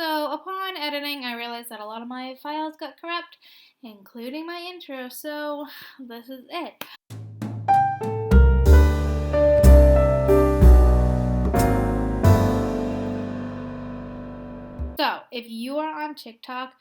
So upon editing, I realized that a lot of my files got corrupt, including my intro, so this is it. So, if you are on TikTok,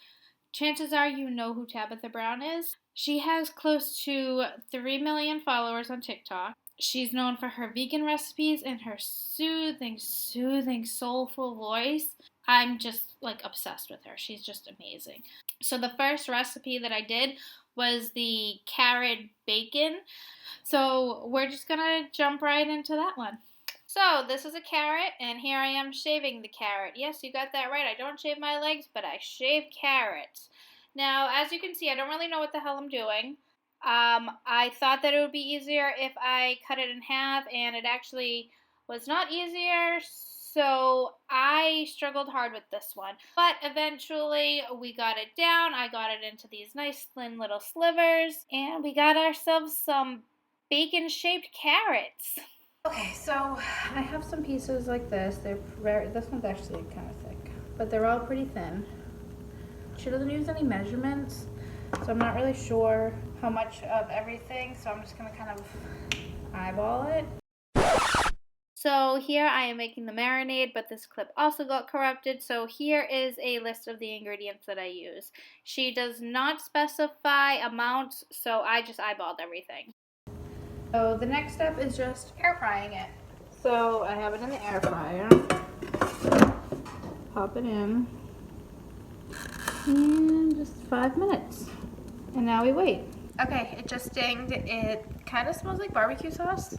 chances are you know who Tabitha Brown is. She has close to 3 million followers on TikTok. She's known for her vegan recipes and her soothing, soulful voice. I'm just like obsessed with her. She's just amazing. So the first recipe that I did was the carrot bacon. So we're just gonna jump right into that one. So this is a carrot, and here I am shaving the carrot. Yes, you got that right. I don't shave my legs, but I shave carrots. Now, as you can see, I don't really know what the hell I'm doing. I thought that it would be easier if I cut it in half, and it actually was not easier, so I struggled hard with this one. But eventually, we got it down. I got it into these nice thin little slivers, and we got ourselves some bacon-shaped carrots. Okay, so I have some pieces like this. This one's actually kind of thick, but they're all pretty thin. She doesn't use any measurements, so I'm not really sure how much of everything, so I'm just gonna kind of eyeball it. So here I am making the marinade, but this clip also got corrupted, so here is a list of the ingredients that I use. She does not specify amounts, so I just eyeballed everything. So the next step is just air frying it. So I have it in the air fryer. Pop it in. And just 5 minutes. And now we wait. Okay, it just dinged. It kind of smells like barbecue sauce.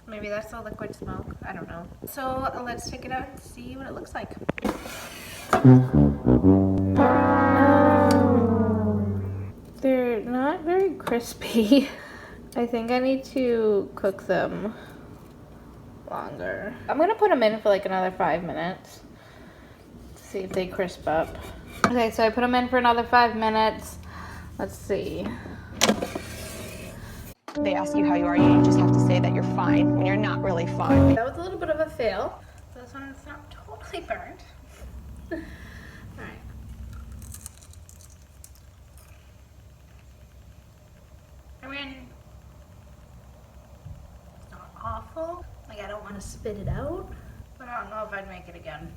Maybe that's the liquid smoke. I don't know. So let's take it out and see what it looks like. They're not very crispy. I think I need to cook them longer. I'm gonna put them in for like another 5 minutes to see if they crisp up. Okay, so I put them in for another 5 minutes. Let's see. They ask you how you are, you just have to say that you're fine when you're not really fine. That was a little bit of a fail. This one's not totally burnt. Alright. I mean, it's not awful. Like, I don't want to spit it out, but I don't know if I'd make it again.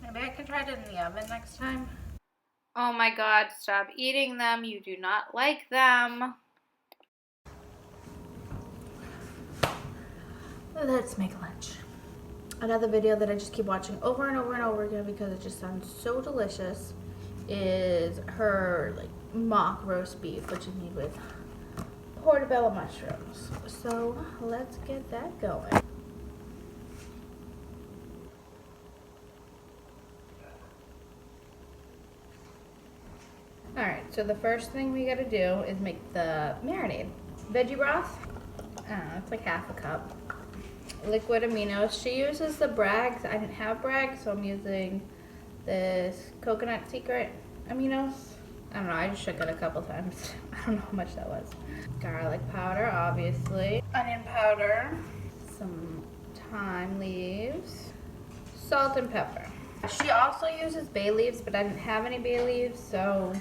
Maybe I can try it in the oven next time. Oh my god, stop eating them. You do not like them. Let's make lunch. Another video that I just keep watching over and over and over again because it just sounds so delicious is her like mock roast beef, which is made with portobello mushrooms. So let's get that going. Alright, so the first thing we gotta do is make the marinade. Veggie broth, I don't know, it's like half a cup. Liquid aminos. She uses the Bragg's. I didn't have Bragg's, so I'm using this coconut secret aminos. I don't know, I just shook it a couple times. I don't know how much that was. Garlic powder, obviously. Onion powder. Some thyme leaves. Salt and pepper. She also uses bay leaves, but I didn't have any bay leaves, so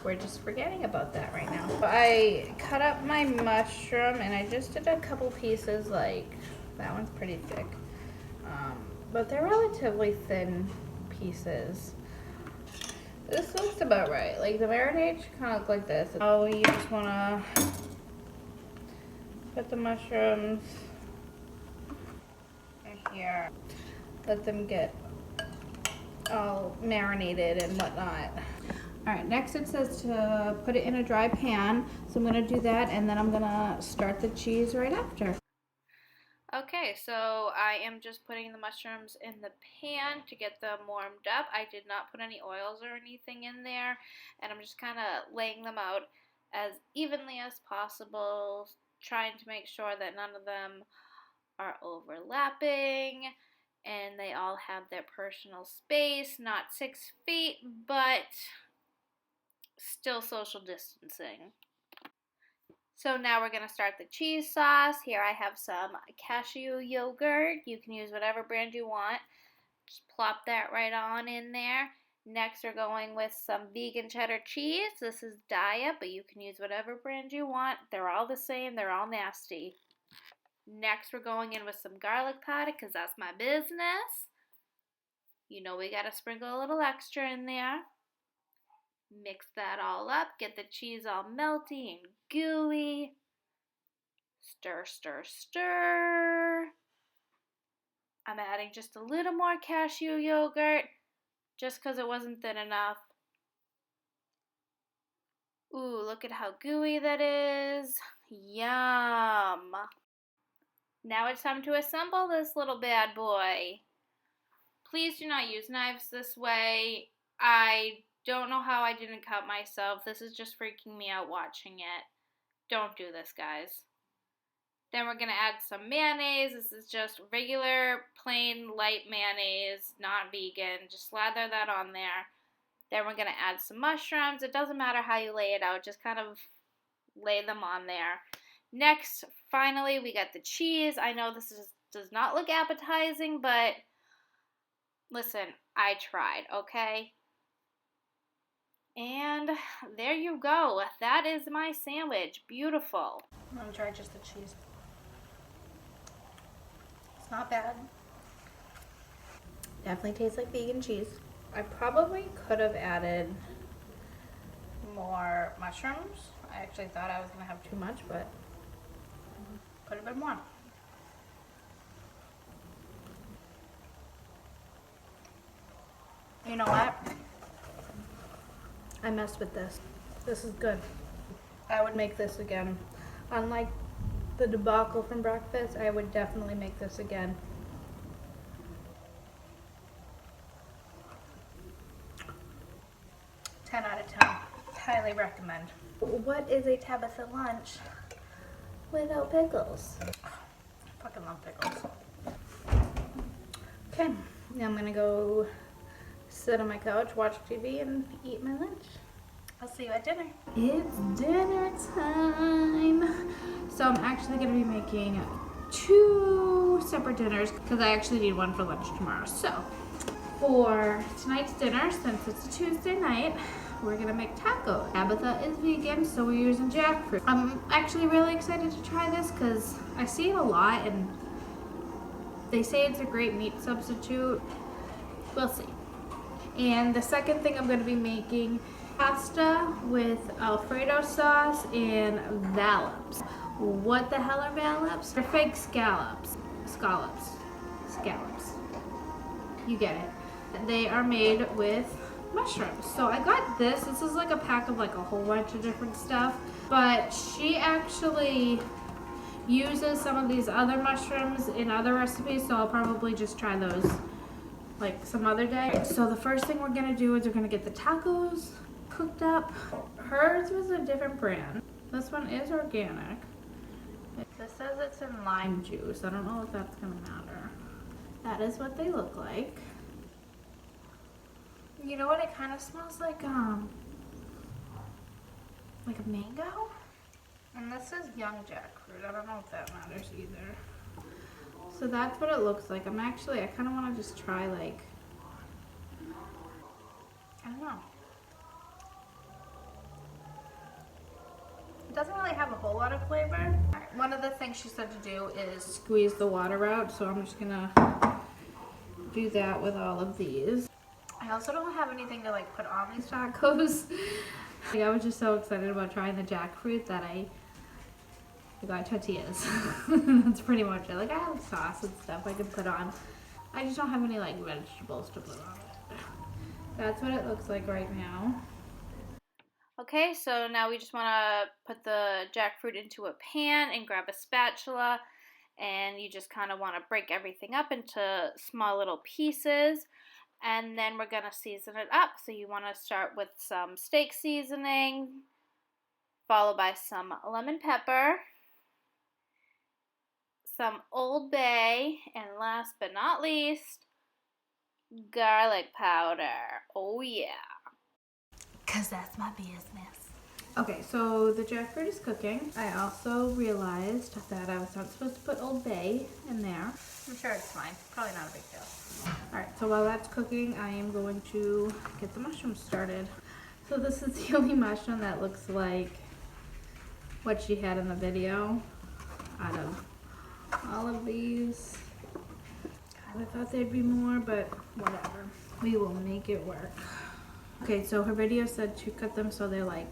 we're just forgetting about that right now. I cut up my mushroom and I just did a couple pieces, like that one's pretty thick, but they're relatively thin pieces. This looks about right. Like the marinade should kind of look like this. Oh, you just want to put the mushrooms right here, let them get all marinated and whatnot. Alright, next it says to put it in a dry pan, so I'm going to do that and then I'm going to start the cheese right after. Okay, so I am just putting the mushrooms in the pan to get them warmed up. I did not put any oils or anything in there, and I'm just kind of laying them out as evenly as possible, trying to make sure that none of them are overlapping and they all have their personal space, not 6 feet, but still social distancing. So now we're going to start the cheese sauce. Here I have some cashew yogurt. You can use whatever brand you want. Just plop that right on in there. Next, we're going with some vegan cheddar cheese. This is diet, but you can use whatever brand you want. They're all the same. They're all nasty. Next, we're going in with some garlic powder because that's my business. You know we got to sprinkle a little extra in there. Mix that all up. Get the cheese all melty and gooey. Stir, stir, stir. I'm adding just a little more cashew yogurt just because it wasn't thin enough. Ooh, look at how gooey that is. Yum. Now it's time to assemble this little bad boy. Please do not use knives this way. I don't know how I didn't cut myself. This is just freaking me out watching it. Don't do this, guys. Then we're going to add some mayonnaise. This is just regular, plain, light mayonnaise, not vegan. Just slather that on there. Then we're going to add some mushrooms. It doesn't matter how you lay it out. Just kind of lay them on there. Next, finally, we got the cheese. I know this does not look appetizing, but listen, I tried, okay? And there you go. That is my sandwich. Beautiful. I'm going to try just the cheese. It's not bad. Definitely tastes like vegan cheese. I probably could have added more mushrooms. I actually thought I was going to have too much, but could have been more. You know what? I messed with this. This is good. I would make this again. Unlike the debacle from breakfast, I would definitely make this again. Ten out of 10. Highly recommend. What is a Tabitha lunch without pickles? I fucking love pickles. Okay, now I'm gonna go sit on my couch, watch TV, and eat my lunch. I'll see you at dinner. It's dinner time. So I'm actually gonna be making 2 separate dinners because I actually need one for lunch tomorrow. So for tonight's dinner, since it's a Tuesday night, we're gonna make tacos. Tabitha is vegan, so we're using jackfruit. I'm actually really excited to try this because I see it a lot and they say it's a great meat substitute. We'll see. And the second thing I'm gonna be making pasta with Alfredo sauce and scallops. What the hell are scallops? They're fake scallops. Scallops. You get it. They are made with mushrooms. So I got this. This is like a pack of like a whole bunch of different stuff. But she actually uses some of these other mushrooms in other recipes. So I'll probably just try those like some other day. So the first thing we're gonna do is we're gonna get the tacos cooked up. Hers was a different brand. This one is organic. This says it's in lime juice. I don't know if that's gonna matter. That is what they look like. You know what? It kind of smells like a mango. And this is young jackfruit. I don't know if that matters either. So that's what it looks like. I kind of want to just try like, I don't know. It doesn't really have a whole lot of flavor. One of the things she said to do is squeeze the water out, so I'm just gonna do that with all of these. I also don't have anything to like put on these tacos. I was just so excited about trying the jackfruit that I got tortillas. That's pretty much it. Like I have sauce and stuff I could put on. I just don't have any like vegetables to put on it. That's what it looks like right now. Okay, so now we just want to put the jackfruit into a pan and grab a spatula, and you just kind of want to break everything up into small little pieces, and then we're going to season it up. So you want to start with some steak seasoning, followed by some lemon pepper, some Old Bay, and last but not least, garlic powder. Oh yeah. Because that's my business. Okay, so the jackfruit is cooking. I also realized that I was not supposed to put Old Bay in there. I'm sure it's fine. Probably not a big deal. Alright, so while that's cooking, I am going to get the mushrooms started. So this is the only mushroom that looks like what she had in the video out of all of these. I thought there'd be more, but whatever. We will make it work. Okay, so her video said to cut them so they're like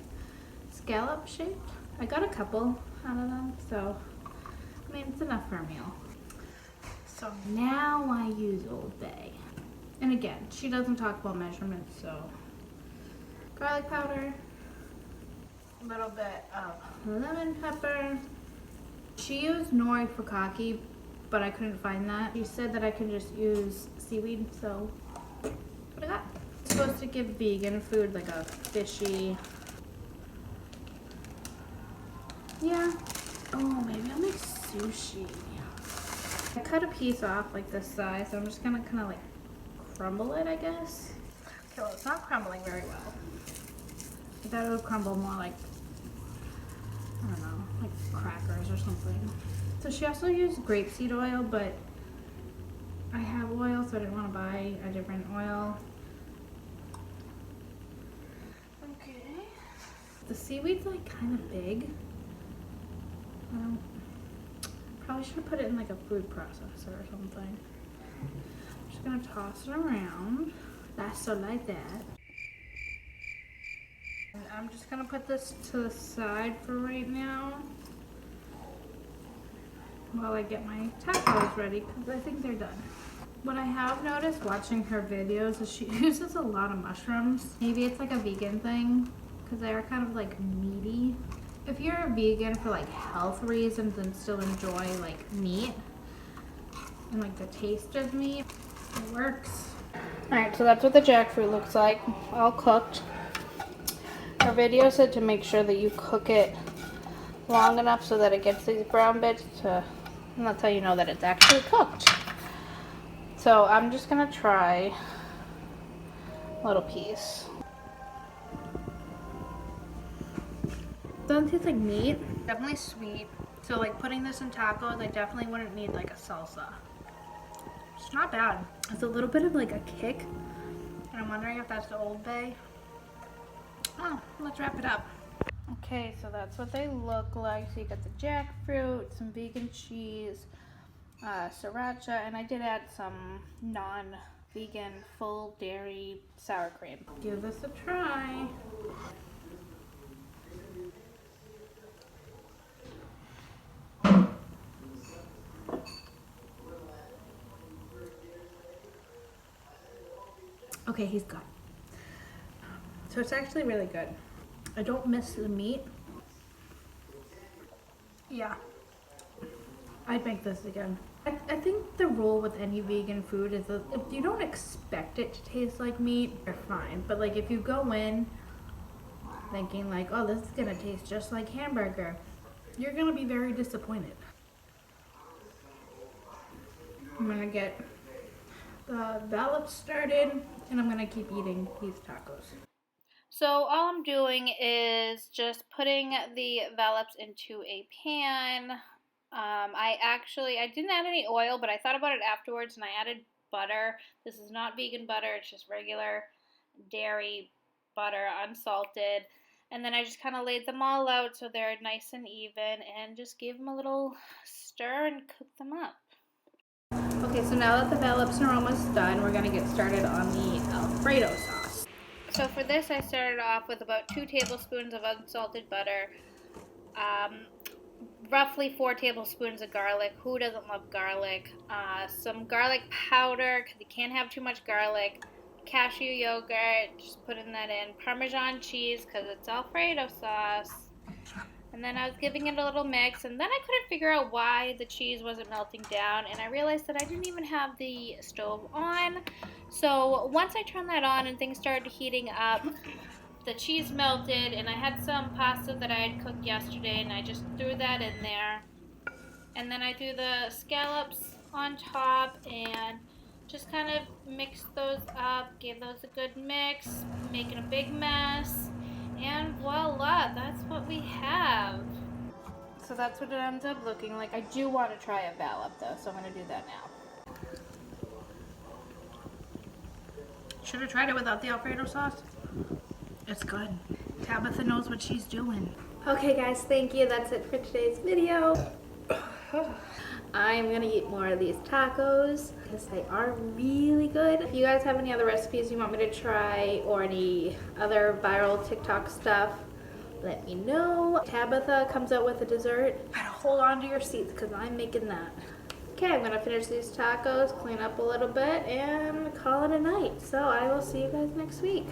scallop shaped. I got a couple out of them, so I mean it's enough for a meal. So now I use Old Bay. And again, she doesn't talk about measurements, so garlic powder, a little bit of lemon pepper. She used nori fukaki, but I couldn't find that. She said that I could just use seaweed, so that's what I got. It's supposed to give vegan food like a fishy. Yeah. Oh, maybe I'll make sushi. I cut a piece off like this size, so I'm just gonna kind of like crumble it, I guess. Okay, well, it's not crumbling very well. I thought it would crumble more like, I don't know, like crackers or something. So she also used grapeseed oil, but I have oil, so I didn't want to buy a different oil. Okay. The seaweed's like kind of big. Probably should have put it in like a food processor or something. I'm just gonna toss it around. That's so like that. And I'm just gonna put this to the side for right now while I get my tacos ready, because I think they're done. What I have noticed watching her videos is she uses a lot of mushrooms. Maybe it's like a vegan thing, because they are kind of like meaty. If you're a vegan for like health reasons and still enjoy like meat and like the taste of meat, it works. Alright, so that's what the jackfruit looks like, all cooked. Her video said to make sure that you cook it long enough so that it gets these brown bits to, and that's how you know that it's actually cooked. So I'm just gonna try a little piece. Doesn't taste like meat. Definitely sweet. So like putting this in tacos, I definitely wouldn't need like a salsa. It's not bad. It's a little bit of like a kick. And I'm wondering if that's the Old Bay. Oh, let's wrap it up. Okay, so that's what they look like. So you got the jackfruit, some vegan cheese, sriracha, and I did add some non-vegan full dairy sour cream. Give this a try. Okay, he's gone. So it's actually really good. I don't miss the meat. Yeah, I'd make this again. I think the rule with any vegan food is that if you don't expect it to taste like meat, you're fine. But like if you go in thinking like, oh, this is gonna taste just like hamburger, you're gonna be very disappointed. I'm gonna get the vallops started and I'm gonna keep eating these tacos. So all I'm doing is just putting the vallops into a pan. I didn't add any oil, but I thought about it afterwards and I added butter. This is not vegan butter, it's just regular dairy butter, unsalted. And then I just kind of laid them all out so they're nice and even and just gave them a little stir and cook them up. Okay, so now that the vallops are almost done, we're going to get started on the Alfredo sauce. So for this, I started off with about 2 tablespoons of unsalted butter, roughly 4 tablespoons of garlic. Who doesn't love garlic? Some garlic powder, because you can't have too much garlic. Cashew yogurt, just putting that in. Parmesan cheese, because it's Alfredo sauce. And then I was giving it a little mix, and then I couldn't figure out why the cheese wasn't melting down, and I realized that I didn't even have the stove on. So once I turned that on and things started heating up, the cheese melted, and I had some pasta that I had cooked yesterday, and I just threw that in there. And then I threw the scallops on top and just kind of mixed those up, gave those a good mix, making a big mess. And voila, that's what we have. So that's what it ends up looking like. I do want to try a Valip though, so I'm going to do that now. Should have tried it without the Alfredo sauce. It's good. Tabitha knows what she's doing. Okay guys, thank you. That's it for today's video. I'm gonna eat more of these tacos because they are really good. If you guys have any other recipes you want me to try or any other viral TikTok stuff, let me know. Tabitha comes out with a dessert. Hold on to your seats because I'm making that. Okay, I'm gonna finish these tacos, clean up a little bit, and call it a night. So I will see you guys next week.